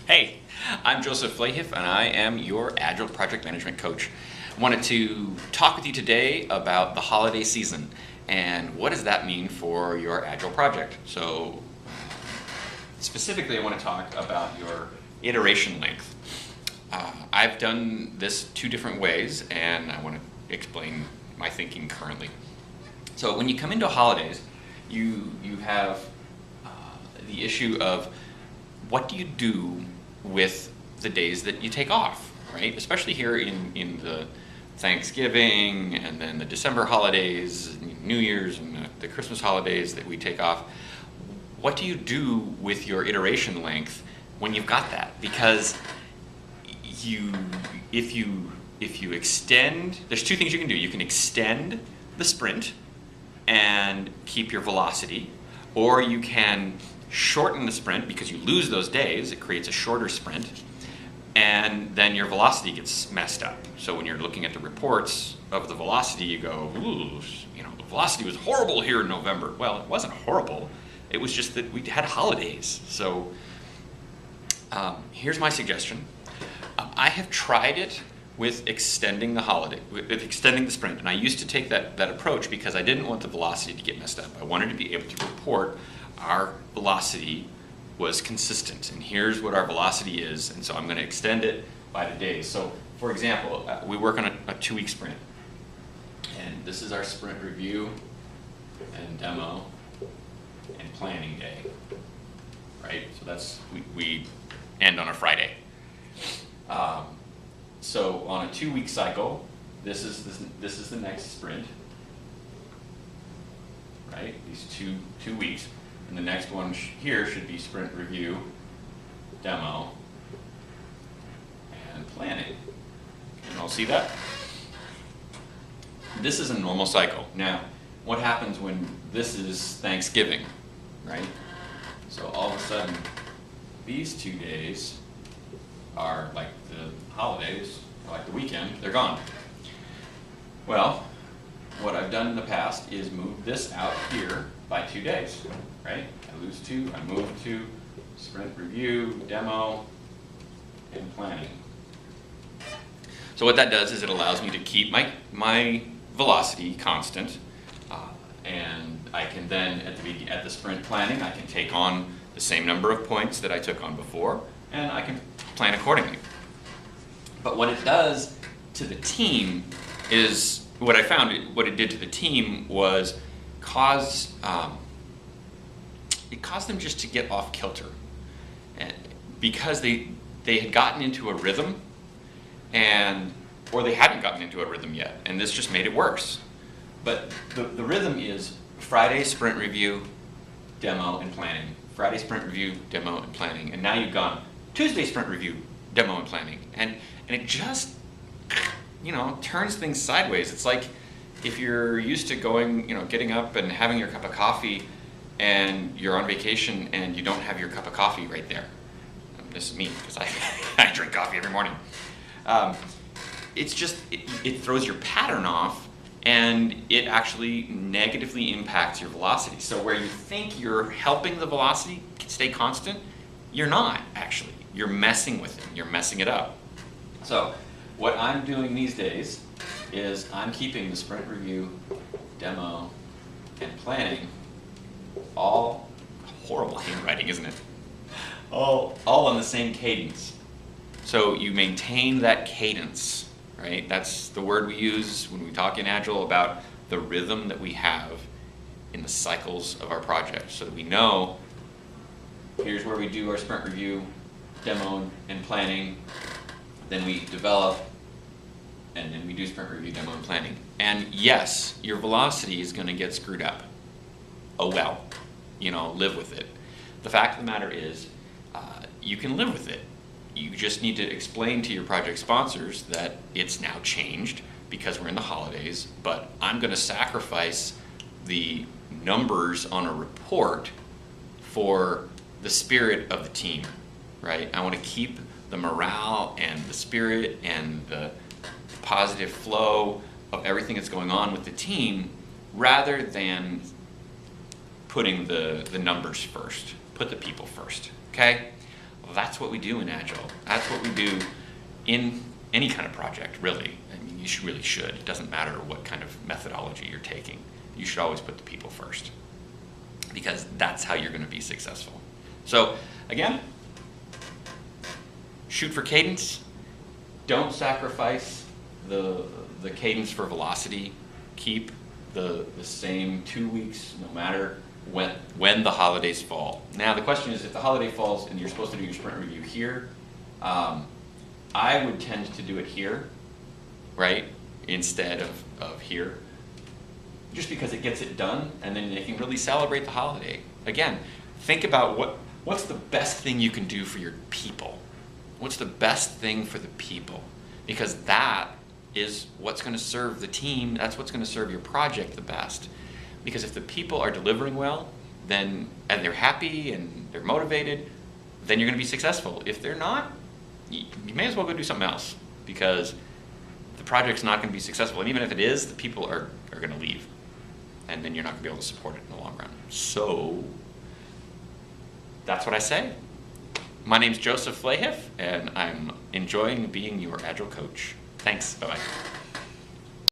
Hey, I'm Joseph Flahiff, and I am your Agile Project Management Coach. I wanted to talk with you today about the holiday season and what does that mean for your Agile project. So, specifically, I want to talk about your iteration length. I've done this two different ways, and I want to explain my thinking currently. So, when you come into holidays, you have the issue of what do you do with the days that you take off, right? Especially here in the Thanksgiving and then the December holidays, New Year's and the Christmas holidays that we take off. What do you do with your iteration length when you've got that? Because if you extend, there's two things you can do. You can extend the sprint and keep your velocity, or you can shorten the sprint because you lose those days. It creates a shorter sprint, and then your velocity gets messed up. So when you're looking at the reports of the velocity, you go, ooh, the velocity was horrible here in November. Well, it wasn't horrible. It was just that we had holidays. So here's my suggestion. I have tried it with extending the sprint, and I used to take that approach because I didn't want the velocity to get messed up. I wanted to be able to report our velocity was consistent, and here's what our velocity is, and so I'm going to extend it by the days. So, for example, we work on a 2-week sprint, and this is our sprint review and demo and planning day, right? So that's we end on a Friday. So on a 2-week cycle, this is the next sprint, right? These two weeks. And the next one here should be sprint review, demo, and planning. Can you all see that? This is a normal cycle. Now, what happens when this is Thanksgiving, right? So all of a sudden, these 2 days are like the holidays, or like the weekend, they're gone. Well, what I've done in the past is move this out here by 2 days, right? I lose 2, I move 2, sprint review, demo, and planning. So what that does is it allows me to keep my velocity constant, and I can then, at the sprint planning, I can take on the same number of points that I took on before, and I can plan accordingly. But what it does to the team is, what I found, what it did to the team was it caused them just to get off kilter, and because they had gotten into a rhythm, or they hadn't gotten into a rhythm yet, and this just made it worse. But the rhythm is Friday sprint review, demo, and planning. Friday sprint review, demo, and planning, and now you've gone Tuesday sprint review, demo, and planning, and it just turns things sideways. It's like if you're used to going, getting up and having your cup of coffee, and you're on vacation and you don't have your cup of coffee right there. This is me, because I drink coffee every morning. It's just, it throws your pattern off, and it actually negatively impacts your velocity. So where you think you're helping the velocity stay constant, you're not, actually. You're messing with it. You're messing it up. So what I'm doing these days is I'm keeping the sprint review, demo, and planning all horrible handwriting, isn't it? All on the same cadence. So you maintain that cadence, right? That's the word we use when we talk in Agile about the rhythm that we have in the cycles of our project, so that we know here's where we do our sprint review, demo, and planning, then we develop, and then we do sprint review, demo, and planning. And yes, your velocity is going to get screwed up. Oh well, live with it. The fact of the matter is, you can live with it. You just need to explain to your project sponsors that it's now changed because we're in the holidays, but I'm going to sacrifice the numbers on a report for the spirit of the team, right? I want to keep the morale and the spirit and the positive flow of everything that's going on with the team, rather than putting the numbers first. Put the people first, okay? Well, that's what we do in Agile. That's what we do in any kind of project, really. I mean, really should. It doesn't matter what kind of methodology you're taking. You should always put the people first, because that's how you're going to be successful. So again, shoot for cadence. Don't sacrifice the cadence for velocity. Keep the same 2 weeks, no matter when the holidays fall. Now the question is, if the holiday falls and you're supposed to do your sprint review here, I would tend to do it here, right, instead of here, just because it gets it done, and then they can really celebrate the holiday. Again, think about what's the best thing you can do for your people. What's the best thing for the people? Because that is what's going to serve the team. That's what's going to serve your project the best. Because if the people are delivering well, then, and they're happy and they're motivated, then you're going to be successful. If they're not, you may as well go do something else, because the project's not going to be successful. And even if it is, the people are going to leave. And then you're not going to be able to support it in the long run. So that's what I say. My name's Joseph Flahiff, and I'm enjoying being your Agile coach. Thanks. Bye-bye.